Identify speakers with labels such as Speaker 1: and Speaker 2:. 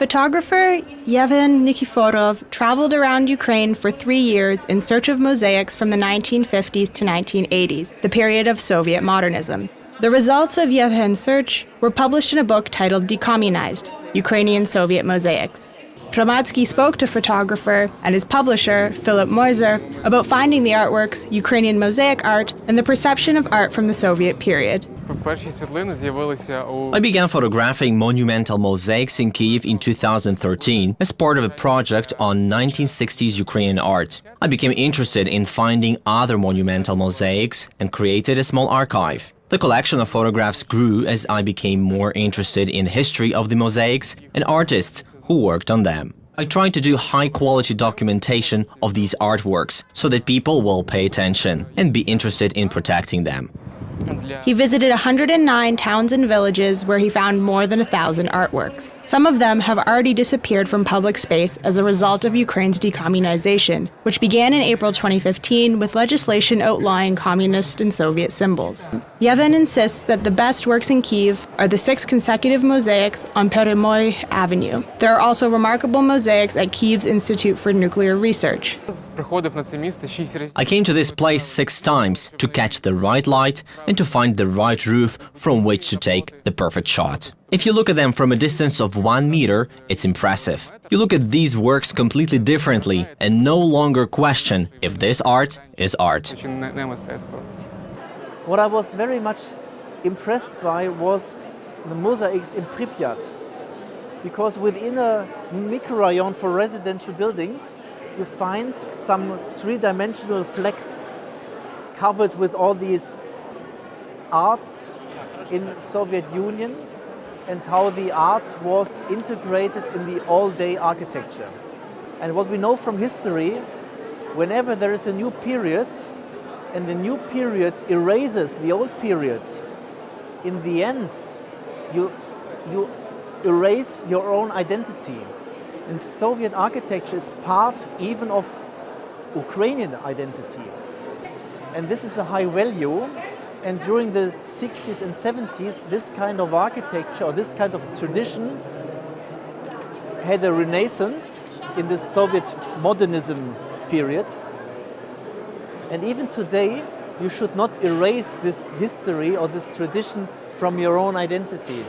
Speaker 1: Photographer Yevhen Nikiforov traveled around Ukraine for 3 years in search of mosaics from the 1950s to 1980s, the period of Soviet modernism. The results of Yevhen's search were published in a book titled Decommunized, Ukrainian Soviet Mosaics. Hromadske spoke to photographer and his publisher, Philipp Meuser, about finding the artworks, Ukrainian mosaic art, and the perception of art from the Soviet period.
Speaker 2: I began photographing monumental mosaics in Kyiv in 2013 as part of a project on 1960s Ukrainian art. I became interested in finding other monumental mosaics and created a small archive. The collection of photographs grew as I became more interested in the history of the mosaics and artists who worked on them. I tried to do high-quality documentation of these artworks so that people will pay attention and be interested in protecting them.
Speaker 1: He visited 109 towns and villages where he found more than 1,000 artworks. Some of them have already disappeared from public space as a result of Ukraine's decommunization, which began in April 2015 with legislation outlawing communist and Soviet symbols. Yevhen insists that the best works in Kyiv are the 6 consecutive mosaics on Peremoy Avenue. There are also remarkable mosaics at Kyiv's Institute for Nuclear Research.
Speaker 2: I came to this place 6 times to catch the right light and to find the right roof from which to take the perfect shot. If you look at them from a distance of 1 meter, it's impressive. You look at these works completely differently and no longer question if this art is art.
Speaker 3: What I was very much impressed by was the mosaics in Pripyat, because within a microrayon for residential buildings, you find some 3-dimensional flecks covered with all these arts in the Soviet Union and how the art was integrated in the all-day architecture. And what we know from history, whenever there is a new period and the new period erases the old period, in the end you erase your own identity. And Soviet architecture is part even of Ukrainian identity. And this is a high value. And during the 60s and 70s, this kind of architecture or this kind of tradition had a renaissance in the Soviet modernism period. And even today, you should not erase this history or this tradition from your own identity.